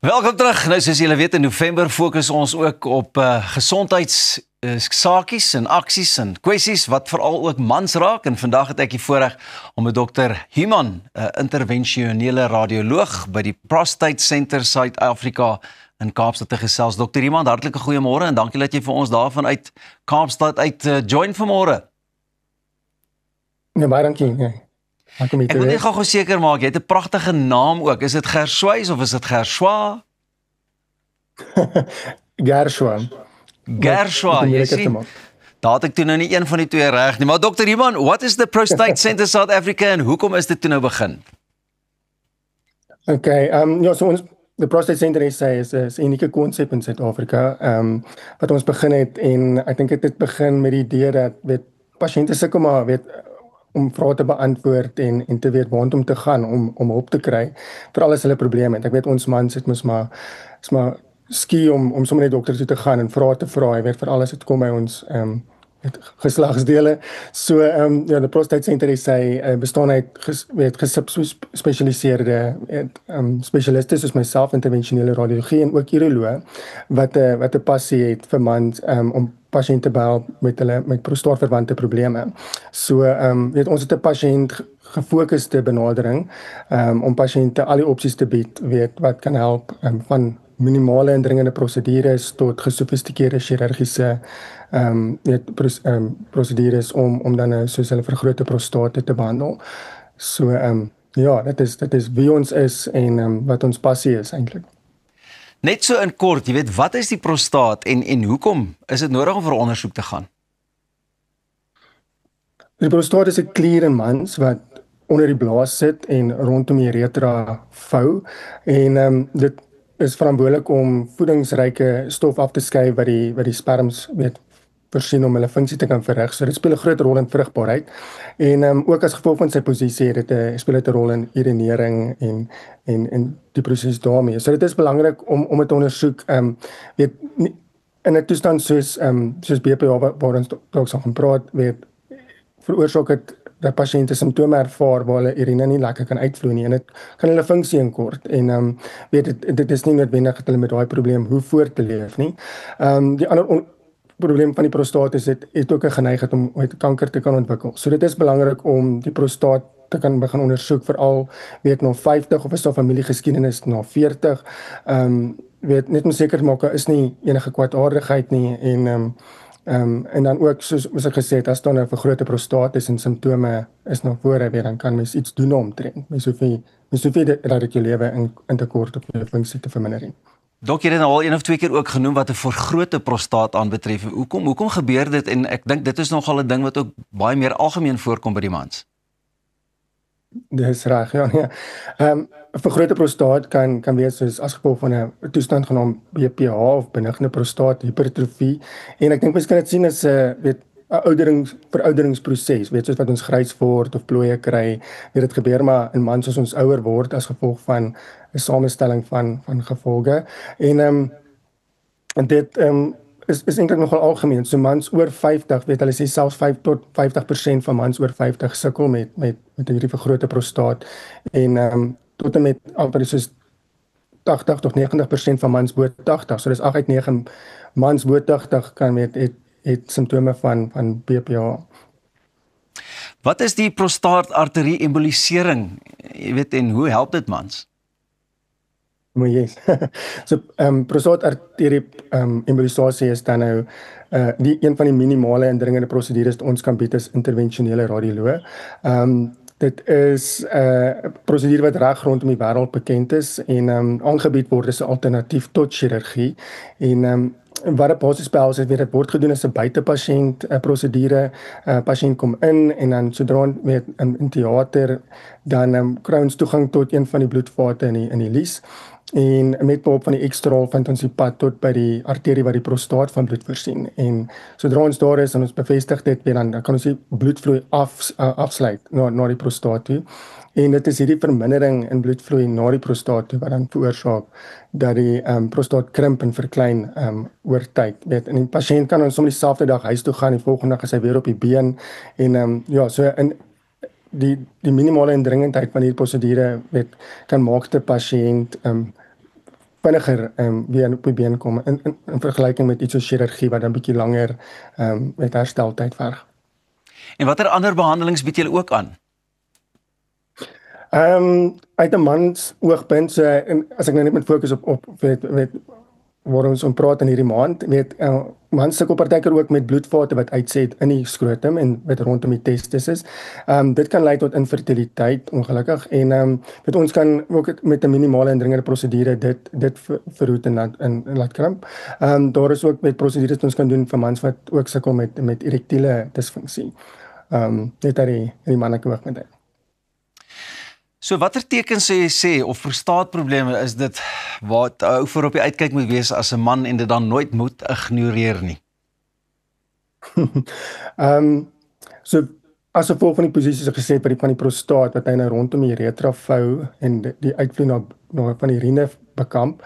Welkom terug. Nou, soos julle weet, in November fokus ons ook op gesondheidssakies en aksies en kwessies wat veral ook mans raak. En vandag het ek die voorreg om met Dr. Human, 'n intervensionele radioloog by die Prostate Center Suid-Afrika in Kaapstad te gesels. Dr. Human, hartlike goeiemôre en dankie dat jy vir ons daarvan uit Kaapstad uit join vanmôre. Ja, baie dankie. Ja. Ek wil net gou seker maak, jy het 'n pragtige naam ook. Is dit Gerswys of is dit Gerswa? Gerswa. Gerswa, jy sien. Daar het ek toe nou nie een van die twee reg nie. Maar Dr. Human, what is the Prostate Center South Africa en hoekom is dit toe nou begin? Okay, ja, so ons die Prostate Center is 'n unieke konsep in Suid-Afrika. Wat ons begin het en ek dink dit begin met die idee dat pasiënte sukkel maar om vrae te beantwoord en te weet waar om te gaan om hulp te kry vir alles hulle probleme het. Ek weet ons mans het mos maar skie om sommer net dokter toe te gaan en vrae te vra. Jy weet vir alles het kom by ons geslagsdele. So ja, die Prostate Center is bestaan uit gespesialiseerde spesialiste soos myself, intervensionele radiologie en ook uroloog wat 'n passie het vir mans om pasiënte behelp met prostaatverwante probleme. So ons het 'n pasiënt gefokusde benadering om pasiënte al die opsies te bied, wat kan help van minimale en dringende prosedures tot gesofistikeerde chirurgiese prosedures om dan soos hulle vergrote prostate te behandel. So ja, dit is wie ons is en wat ons passie is eintlik. Net so in kort, jy weet, wat is die prostaat en hoekom is dit nodig om vir ondersoek te gaan? Die prostaat is 'n klier in mans wat onder die blaas sit en rondom die uretra vou en dit is verantwoordelik om voedingsryke stof af te skei wat die sperms voorsien om hulle funksie te kan verrig. So dit speel 'n groot rol in vrugbaarheid en ook as gevolg van sy posisie speel dit 'n rol in urinering en die proses daarmee. So dit is belangrik om dit te ondersoek in 'n toestand soos BPH waar ons dalk sal gaan praat, veroorsaak dit dat pasiënte simptome ervaar waar hulle urine nie lekker kan uitvloei nie en dit kan hulle funksie inkort en dit is nie noodwendig dat hulle met daai probleem hoe voort te leef nie. Die ander probleem van die prostaat is dit het ook 'n geneigtheid om kanker te kan ontwikkel. So dit is belangrik om die prostaat te kan begin ondersoek veral na 50 of is daar familiegeskiedenis na 40. Net om seker te maak daar is nie enige kwaadaardigheid nie en dan ook soos ek gesê het, as daar 'n vergrote prostaat is en simptome is na vore dan kan mens iets doen omtrent. Mens hoef nie dat jou lewe in te kort of jou funksie te verminder nie. Dok, jy het al een of twee keer ook genoem wat 'n vergrote prostaat aanbetref. Hoekom gebeur dit en ek dink dit is nogal 'n ding wat ook baie meer algemeen voorkom by die mans. Dis reg, ja. 'n vergrote prostaat kan wees as gevolg van 'n toestand genaamd BPH of benigne prostaathipertrofie en ek dink mens kan dit sien as 'n verouderingsproses, soos wat ons grys word of plooie kry, dit gebeur maar in mans as ons ouer word as gevolg van 'n samestelling van gevolge en dit is eintlik nogal algemeen. So mans oor 50, hulle sê selfs 5 tot 50% van mans oor 50 sukkel met hierdie vergrote prostaat en tot en met amper soos 80 tot 90% van mans bo 80. So dis 8 uit 9 mans bo 80 kan het simptome van BPH. Wat is die prostaatarterie-embolisering? Jy weet, en hoe help dit mans? Maar yes. So prostaatarterie embolisasie is dan nou een van die minimale en dringende prosedures wat ons kan bied as intervensionele radioloog. Dit is 'n prosedure wat reg rondom die wêreld bekend is en aangebied word as 'n alternatief tot chirurgie en wat 'n basis behels is, dit word gedoen as 'n buitepasiënt prosedure. Pasiënt kom in en dan sodra in teater dan kry ons toegang tot een van die bloedvate in die lies en met behulp van die ekstraal vind ons die pad tot by die arterie wat die prostaat van bloed voorsien en sodra ons daar is en ons bevestig dit dan kan ons die bloedvloei afsluit na die prostaat toe en dit is hierdie vermindering in bloedvloei na die prostaat toe wat dan veroorsaak dat die prostaat krimp en verklein oor tyd. En die pasiënt kan ons sommer dieselfde dag huis toe gaan, die volgende dag is hy weer op die been en so in die minimale indringendheid van hierdie prosedure kan maak dat die pasiënt vinniger weer op die been kom in vergelyking met iets soos chirurgie wat dan bietjie langer met hersteltyd verg. En watter ander behandelings bied julle ook aan? Uit 'n mans oogpunt, so, en as ek nou net met fokus op weet waar ons praat in hierdie maand, mans sukkel partykeer ook met bloedvate wat uitset in die skrotum en wat rondom die testis is. Dit kan lei tot infertiliteit, ongelukkig, en ons kan ook met 'n minimale indringende prosedure dit verhoed en laat krimp. Daar is ook met prosedures wat ons kan doen vir mans wat ook sukkel met erektiele disfunksie. Net uit die manlike oogpunt. So watter tekens sê jy sê of prostaatprobleme is dit wat ou voor op die uitkyk moet wees as 'n man en dit dan nooit moet ignoreer nie? So as gevolg van die posisies gesê van die prostaat wat hy nou rondom die uretra vou en die uitvloei na van die urine bekamp,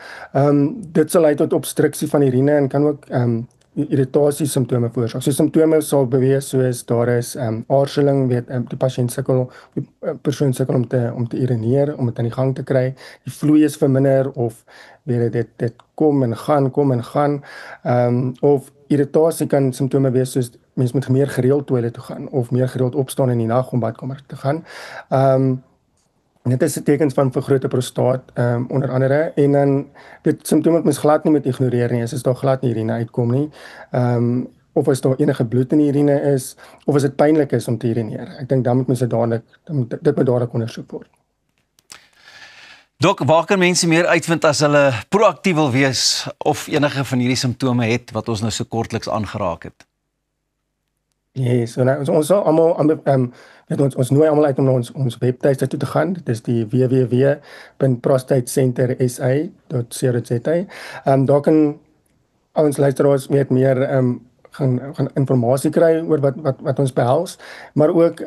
dit sal lei tot obstruksie van die urine en kan ook irritasie simptome veroorsaak. So simptome sal beweeg soos daar is aarseling, die pasiënt sukkel, die persoon sukkel om te urineer, om dit aan die gang te kry. Die vloei is verminder of dit kom en gaan, of irritasie kan simptome wees soos mens moet meer gereeld toilet toe gaan of meer gereeld opstaan in die nag om badkamer te gaan. Dit is tekens van vergrote prostaat, onder andere, en dan dit simptome wat mens glad nie met ignoreer nie, as daar glad nie urine uitkom nie, of as daar enige bloed in die urine is, of as dit pynlik is om te urineer. Ek dink dan moet mens dit moet dadelik ondersoek word. Dok, waar kan mense meer uitvind as hulle proaktief wil wees of enige van hierdie simptome het wat ons nou so kortliks aangeraak het? Yes, so nou, ons sal almal ons nooi almal uit om na ons webtuiste toe te gaan. Dit is die www.prostatecentersa.co.za. Daar kan ons luisteraars meer gaan inligting kry oor wat ons behels, maar ook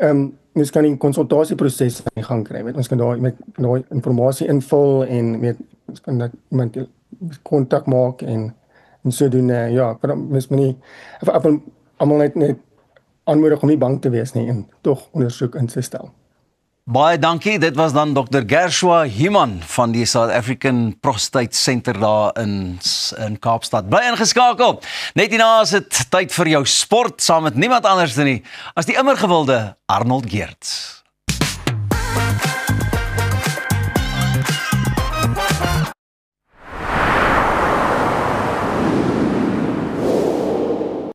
ons kan die konsultasieproses aan die gang kry. Ons kan daar met inligting invul en ons kan dat iemand kontak maak en so doen. Ja, mens moet nie almal net aanmoedig om nie bang te wees nie en tog ondersoek in te stel. Baie dankie, dit was dan Dr. Gershwa Human van die South African Prostate Center daar in Kaapstad. Bly ingeskakel. Net hierna is dit tyd vir jou sport saam met niemand anders nie as die immer gewilde Arnold Geerts.